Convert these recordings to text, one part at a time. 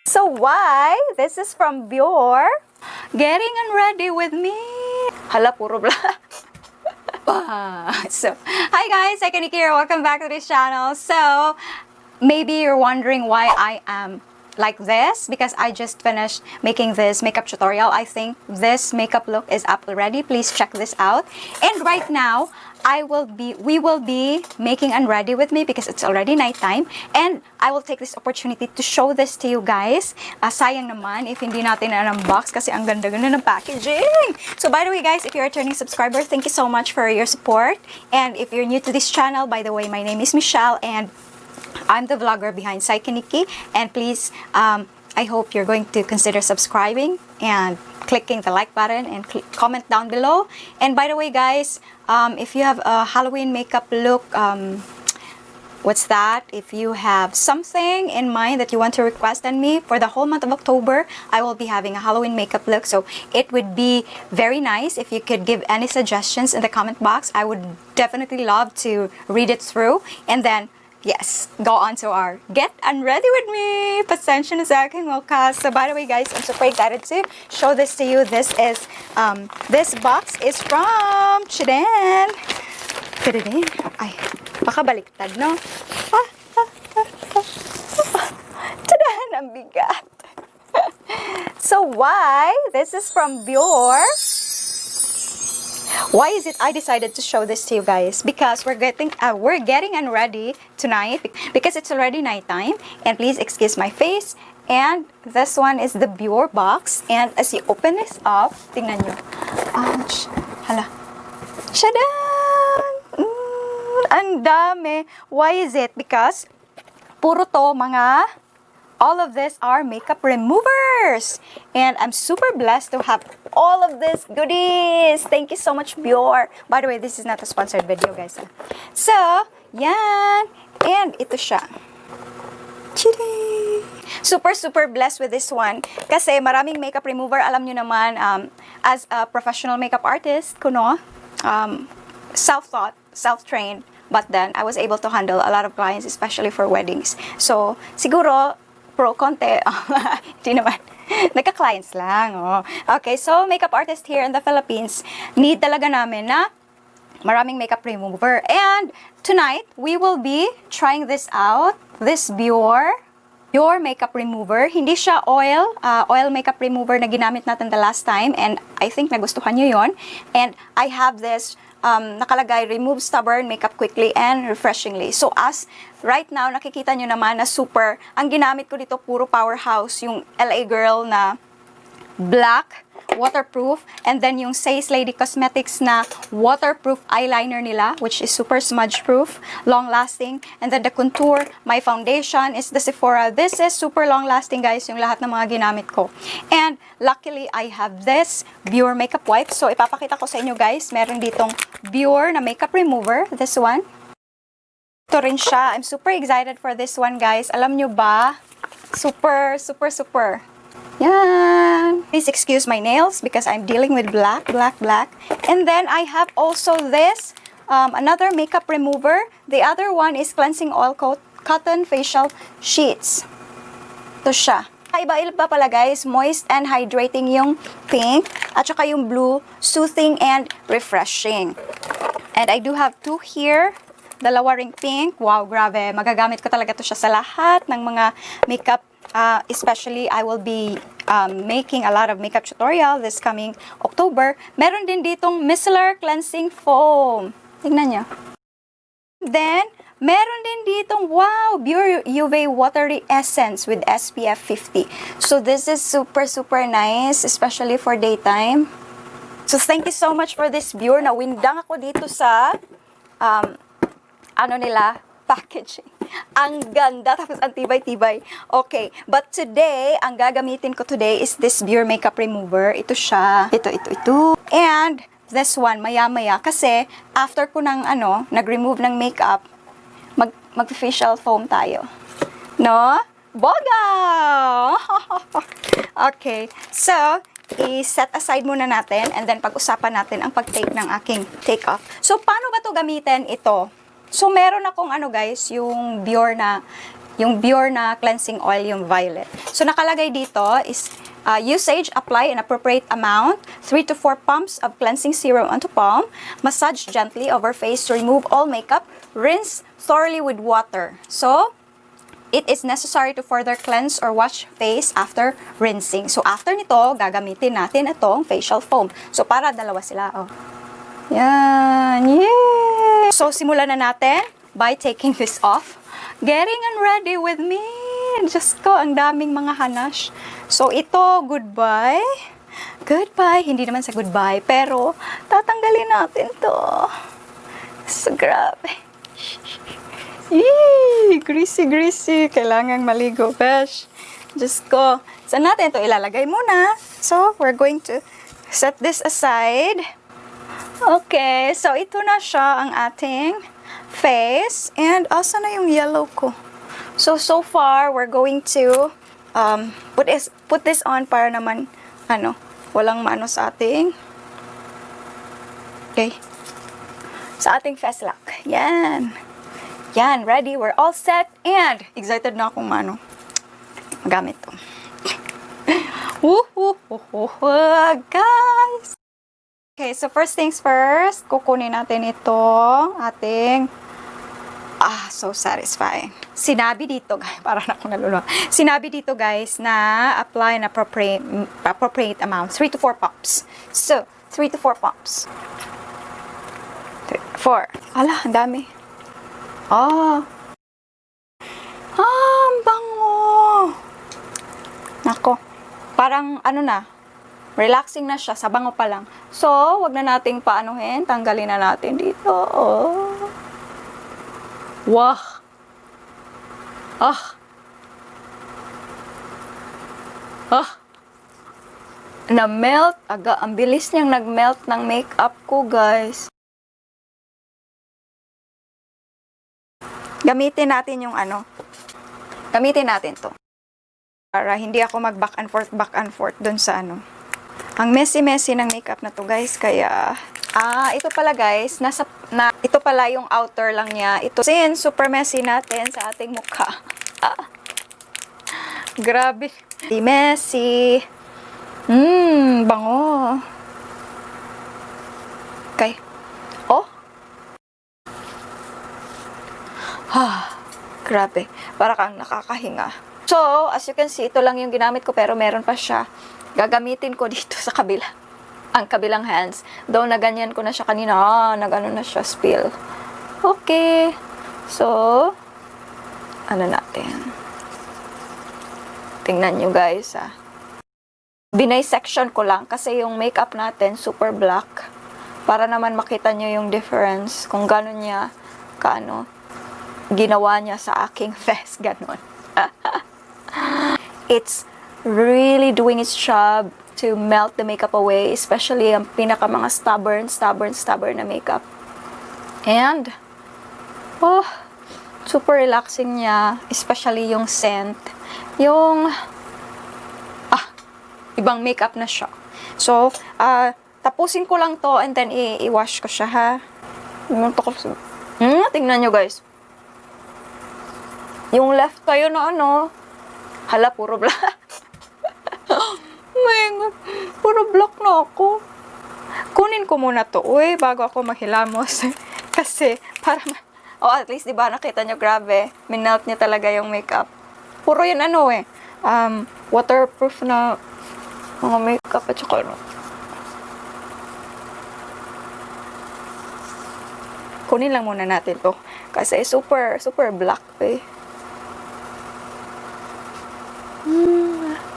So why? This is from Biore. Getting ready with me. Hala, puro bla. So, hi guys, Cykaniki here. Welcome back to this channel. So, maybe you're wondering why I am like this, because I just finished making this makeup tutorial. I think this makeup look is up already. Please check this out. And right now, we will be making Unready with me because it's already nighttime, and I will take this opportunity to show this to you guys. Sayang naman if hindi natin na-unbox kasi ang ganda-ganda ng packaging. So by the way guys, if you're a returning subscriber, thank you so much for your support. And if you're new to this channel, by the way, my name is Michelle and I'm the vlogger behind Cykaniki, and please, I hope you're going to consider subscribing and clicking the like button and comment down below. And by the way guys, if you have a Halloween makeup look, what's that? If you have something in mind that you want to request on me for the whole month of October, I will be having a Halloween makeup look. So it would be very nice if you could give any suggestions in the comment box. I would definitely love to read it through, and then yes, go on to our Get Unready with me. Pasensya na sa aking wakas. So by the way guys, I'm super excited to show this to you. This is, this box is from Chiden. Ay, baka baliktad, no? Tadan, ang bigat. So why? This is from Biore. Why is it I decided to show this to you guys? Because we're getting unready tonight because it's already nighttime. And please excuse my face. And this one is the Biore box. And as you open this up, tingnan nyo. Ouch. Hala. Shadan! Ang dami. Why is it? Because puro to mga... all of this are makeup removers. And I'm super blessed to have all of these goodies. Thank you so much, Biore. By the way, this is not a sponsored video, guys. So, yan. And ito siya. Chidi! Super blessed with this one. Kasi maraming makeup remover. Alam nyo naman, as a professional makeup artist, kuno, self-taught, self-trained. But then, I was able to handle a lot of clients, especially for weddings. So, siguro, pro konti. Hindi naman. Nagka-clients lang. Oh. Okay, so makeup artist here in the Philippines, need talaga namin na maraming makeup remover. And tonight, we will be trying this out. This Biore makeup remover. Hindi siya oil makeup remover na ginamit natin the last time. And I think nagustuhan nyo yon. And I have this nakalagay, remove stubborn, makeup quickly and refreshingly. So as right now, nakikita nyo naman na super, ang ginamit ko dito puro powerhouse, yung LA Girl na black, waterproof, and then yung Says Lady Cosmetics na waterproof eyeliner nila, which is super smudge proof, long lasting. And then the contour, my foundation is the Sephora. This is super long lasting guys, yung lahat ng mga ginamit ko. And luckily, I have this Biore makeup wipe. So ipapakita ko sa inyo guys, meron ditong Biore na makeup remover, this one. Ito rin siya. I'm super excited for this one guys. Alam nyo ba? Super. Yan. Please excuse my nails because I'm dealing with black. And then I have also this, another makeup remover. The other one is cleansing oil cotton facial sheets. Ito siya. Iba-iba pala guys, moist and hydrating yung pink, at saka yung blue, soothing and refreshing. And I do have two here. Dalawa ring pink. Wow, grabe. Magagamit ko talaga to siya sa lahat ng mga makeup. Especially, I will be making a lot of makeup tutorial this coming October. Meron din ditong micellar cleansing foam. Tingnan nyo. Then, meron din ditong, wow, Biore UV Watery Essence with SPF 50. So, this is super nice, especially for daytime. So, thank you so much for this Biore. Nawindang ako dito sa, packaging. Ang ganda, tapos ang tibay-tibay. Okay, but today, ang gagamitin ko today is this Biore makeup remover. Ito siya. Ito. And this one, maya-maya. Kasi, after ko nag-remove ng makeup, mag-facial foam tayo. No? Boga! Okay, so, i-set aside muna natin and then pag-usapan natin ang pag-take ng aking take-off. So, paano ba to gamitin ito? So, meron akong guys, yung Biore na yung Biore na cleansing oil, yung violet. So, nakalagay dito is usage, apply an appropriate amount, 3 to 4 pumps of cleansing serum onto palm, massage gently over face to remove all makeup, rinse thoroughly with water. So, it is necessary to further cleanse or wash face after rinsing. So, after nito, gagamitin natin itong facial foam. So, para dalawa sila, oh. Yan. Yay! So, simulan na natin by taking this off. Getting ready with me. Diyos ko, ang daming mga hanash. So, ito, goodbye. Goodbye. Hindi naman sa goodbye, pero tatanggalin natin to. So, grabe. Yee! Greasy. Kailangang maligo, besh. Diyos ko. Saan natin ito ilalagay muna? So, we're going to set this aside. Okay, so ito na siya ang ating face. And, asa na yung yellow ko? So far, we're going to put this on para naman, walang maano sa ating, okay, sa ating face lock. Yan. Yan, ready. We're all set. And, excited na akong magamit to. Guys! Okay, so first things first, kukunin natin itong ating, so satisfying. Sinabi dito, guys, parang ako naluluwa. Sinabi dito, guys, na apply an appropriate amount, 3 to 4 pumps. So, 3 to 4 pumps. 4. Ala, ang dami. Ang bango. Nako. Parang, relaxing na siya, sa bango pa lang. So, wag na nating paanuhin. Tanggalin na natin dito. Oh. Wow. Na-melt. Ang bilis niyang nag-melt ng makeup ko, guys. Gamitin natin yung Gamitin natin to. Para hindi ako mag back and forth dun sa Ang messy ng makeup na to, guys. Kaya, ito pala, guys. Ito pala yung outer lang niya. Ito, since super messy natin sa ating mukha. Grabe. Messy. Bango. Okay. Oh. Grabe. Para kang nakakahinga. So, as you can see, ito lang yung ginamit ko pero meron pa siya. Gagamitin ko dito sa kabila. Ang kabilang hands. Though na ganyan ko na siya kanina. Nag-ano na siya, spill. Okay. So, natin. Tingnan nyo, guys, Binay-section ko lang kasi yung makeup natin super black. Para naman makita nyo yung difference. Kung gano'n niya, ginawa niya sa aking face, ganon. It's really doing its job to melt the makeup away, especially ang mga stubborn na makeup. And, super relaxing niya, especially yung scent. Yung, ibang makeup na siya. So, tapusin ko lang to and then i-wash ko siya, ha? Tingnan nyo, guys. Yung left kayo na hala, puro black. My God, puro black na ako. Kunin ko muna to, bago ako maghilamos. Kasi, at least, diba, nakita nyo, grabe, minelt niya talaga yung makeup. Puro yun, waterproof na mga makeup at saka, kunin lang muna natin to. Kasi, super black,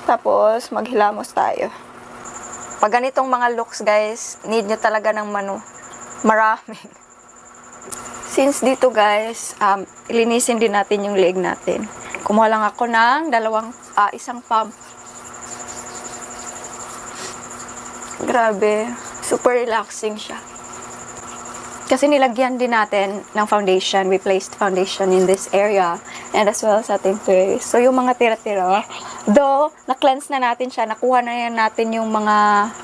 Tapos, maghilamos tayo. Pag ganitong mga looks, guys, need nyo talaga ng maraming. Since dito, guys, ilinisin din natin yung leg natin. Kumuha lang ako ng isang pump. Grabe. Super relaxing siya. Kasi nilagyan din natin ng foundation. We placed foundation in this area. And as well sa ating face. So, yung mga tira-tira, though, na-cleanse na natin siya, nakuha na yan natin yung mga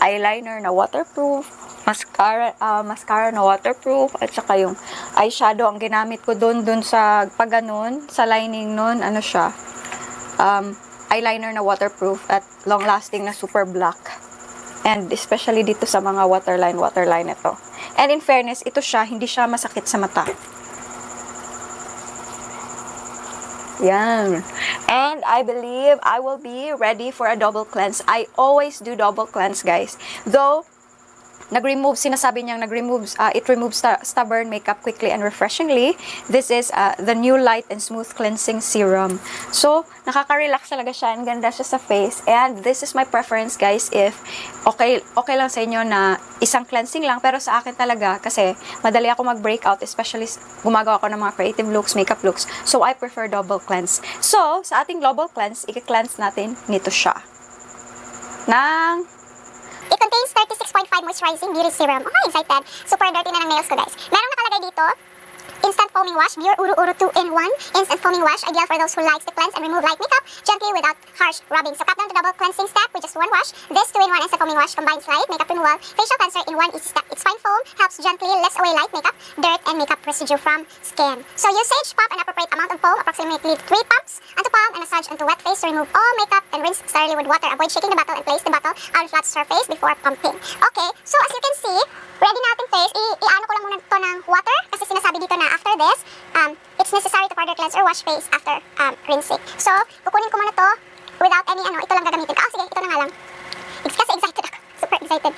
eyeliner na waterproof, mascara na waterproof, at saka yung eyeshadow ang ginamit ko dun sa pagganon, sa lining nun, ano siya, eyeliner na waterproof at long-lasting na super black. And especially dito sa mga waterline ito. And in fairness, ito siya, hindi siya masakit sa mata. Yan. And I believe I will be ready for a double cleanse. I always do double cleanse, guys. Though, sinasabi niyang it removes stubborn makeup quickly and refreshingly. This is the new light and smooth cleansing serum. So, nakaka-relax talaga siya. Ang ganda siya sa face. And this is my preference, guys, if okay lang sa inyo na isang cleansing lang. Pero sa akin talaga, kasi madali ako mag-breakout, especially gumagawa ako ng mga creative looks, makeup looks. So, I prefer double cleanse. So, sa ating double cleanse, i-cleanse natin nito siya. It contains 36.5 moisturizing beauty serum. Oh, excited. Super dirty na ng nails ko, guys. Merong nakalagay dito, instant foaming wash, Biore Uru Uru 2-in-1. Instant foaming wash, ideal for those who likes to cleanse and remove light makeup gently without harsh rubbing. So, cut down to double cleansing step with just one wash. This 2-in-1 instant foaming wash combines light makeup removal, facial cleanser in one easy step. Its fine foam helps gently lifts away light makeup, dirt, and makeup residue from skin. So, usage, pump an appropriate amount of foam, approximately 3 pumps, onto palm and massage onto wet face to remove all makeup and rinse thoroughly with water. Avoid shaking the bottle and place the bottle on flat surface before pumping. Okay, so as you can see, ready na ating face. I-ano ko lang muna ito ng water kasi sinasabi dito na after this, it's necessary to further cleanse or wash face after rinsing. So, kukunin ko muna to without any ito lang gagamitin ko. Sige, ito na nga lang. Kasi excited ako. Super excited.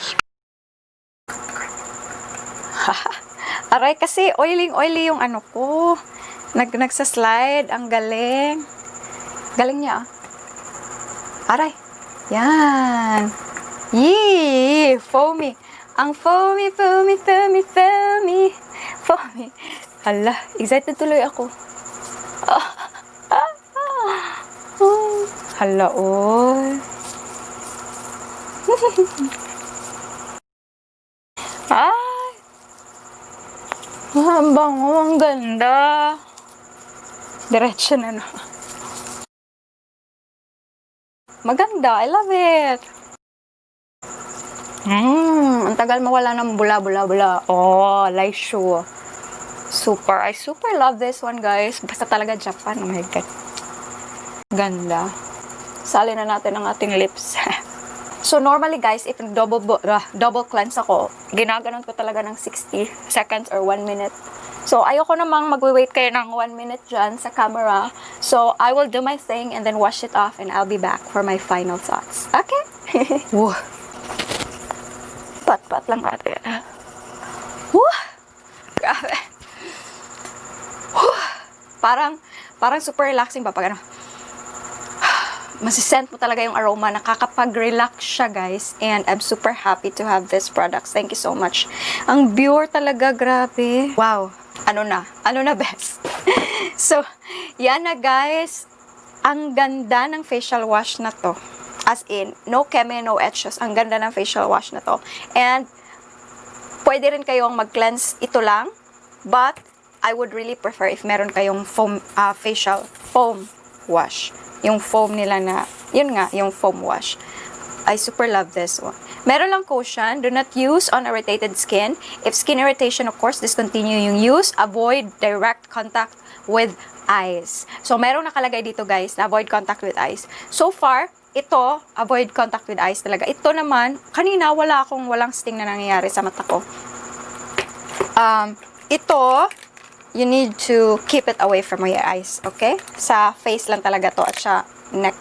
Aray, kasi oily yung ano ko. Nagsaslide. Ang galing. Galing niya, Aray. Yan. Yee! Foamy. Ang foamy. Hala, excited tuloy ako. Hala, oy. Ay! Ang bango, ang ganda. Diretso na no. Maganda, I love it. Ang tagal mawala ng bula. Oh, Laishu. I super love this one, guys. Basta talaga Japan. Oh my God. Ganda. Sali na natin ang ating lips. So, normally, guys, if double cleanse ako, ginaganon ko talaga ng 60 seconds or 1 minute. So, ayoko namang magwi-wait kayo ng 1 minute dyan sa camera. So, I will do my thing and then wash it off and I'll be back for my final thoughts. Okay? Woo! Pat lang natin. Woo! Grabe. Woo! Parang super relaxing pa pag ano. Masisent mo talaga yung aroma. Nakakapag-relax siya, guys. And I'm super happy to have this products. Thank you so much. Ang Biore talaga, grabe. Wow. Ano na best? So, yan na, guys. Ang ganda ng facial wash na to. As in, no chemi, no etches. Ang ganda ng facial wash na to. And, pwede rin kayong mag-cleanse ito lang. But, I would really prefer if meron kayong facial foam wash. Yung foam nila na, yun nga, yung foam wash. I super love this one. Meron lang caution, do not use on irritated skin. If skin irritation, of course, discontinue yung use. Avoid direct contact with eyes. So, merong nakalagay dito, guys, na avoid contact with eyes. So far, ito, avoid contact with eyes talaga. Ito naman, kanina, walang sting na nangyayari sa mata ko. Ito, you need to keep it away from your eyes, okay? Sa face lang talaga to at sa neck.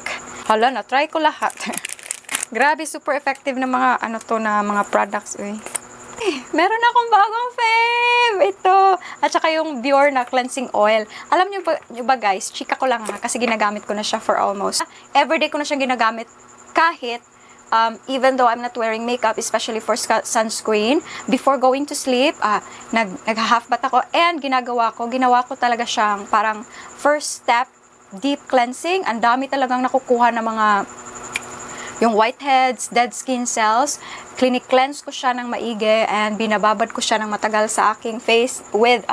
Hala, na-try ko lahat. Grabe, super effective na mga, mga products, meron akong bagong fave! Ito. At saka yung Biore na cleansing oil. Alam nyo ba guys, chika ko lang kasi ginagamit ko na siya for almost. Everyday ko na siya ginagamit kahit even though I'm not wearing makeup, especially for sunscreen, before going to sleep, nag-half bath ako, and ginawa ko talaga siyang parang first step, deep cleansing. Ang dami talagang nakukuha ng mga, yung whiteheads, dead skin cells. Clinic-cleanse ko siya ng maigi, and binababad ko siya ng matagal sa aking face with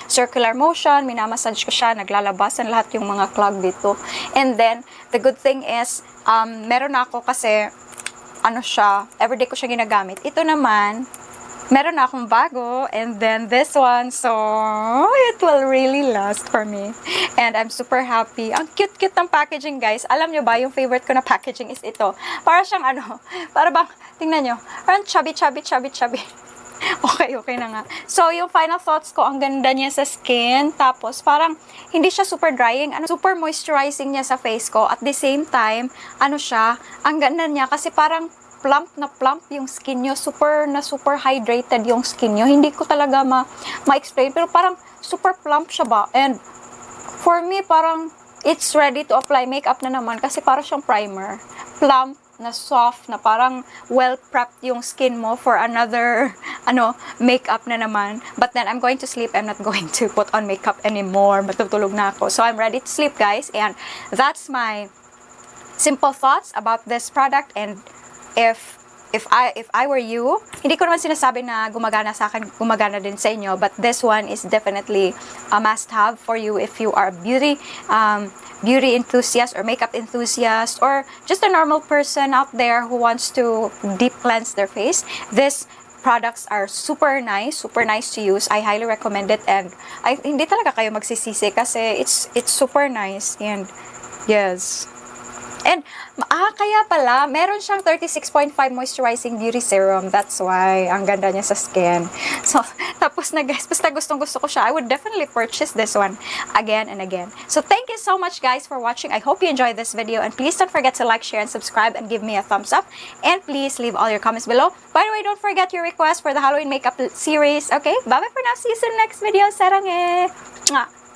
circular motion. Minamassage ko siya, naglalabasan lahat yung mga clog dito. And then, the good thing is, meron ako kasi, everyday ko siya ginagamit. Ito naman, meron na akong bago, and then this one, so it will really last for me. And I'm super happy. Ang cute-cute ng packaging, guys. Alam nyo ba, yung favorite ko na packaging is ito. Para siyang ano, para bang, tingnan nyo, parang chubby. Okay na nga. So, yung final thoughts ko, ang ganda niya sa skin. Tapos, parang, hindi siya super drying. Super moisturizing niya sa face ko. At the same time, siya, ang ganda niya. Kasi parang, plump na plump yung skin nyo. Super hydrated yung skin nyo. Hindi ko talaga ma-explain. Pero parang super plump siya ba? And for me, parang it's ready to apply makeup na naman. Kasi parang siyang primer. Plump na soft, na parang well-prepped yung skin mo for another, makeup na naman. But then, I'm going to sleep. I'm not going to put on makeup anymore. Matutulog na ako. So, I'm ready to sleep, guys. And that's my simple thoughts about this product. And if I were you, hindi ko naman sinasabi na gumagana sa akin, gumagana din sa inyo, but this one is definitely a must-have for you if you are beauty enthusiast or makeup enthusiast, or just a normal person out there who wants to deep cleanse their face. These products are super nice to use. I highly recommend it, and hindi talaga kayo magsisisi kasi it's super nice. And yes. And, kaya pala, meron siyang 36.5 moisturizing beauty serum. That's why, ang ganda niya sa skin. So, tapos na guys, basta gustong-gusto ko siya, I would definitely purchase this one again and again. So, thank you so much guys for watching. I hope you enjoyed this video. And please don't forget to like, share, and subscribe, and give me a thumbs up. And please leave all your comments below. By the way, don't forget your request for the Halloween makeup series. Okay? Bye-bye for now. See you soon in the next video. Sarang eh! Mwah!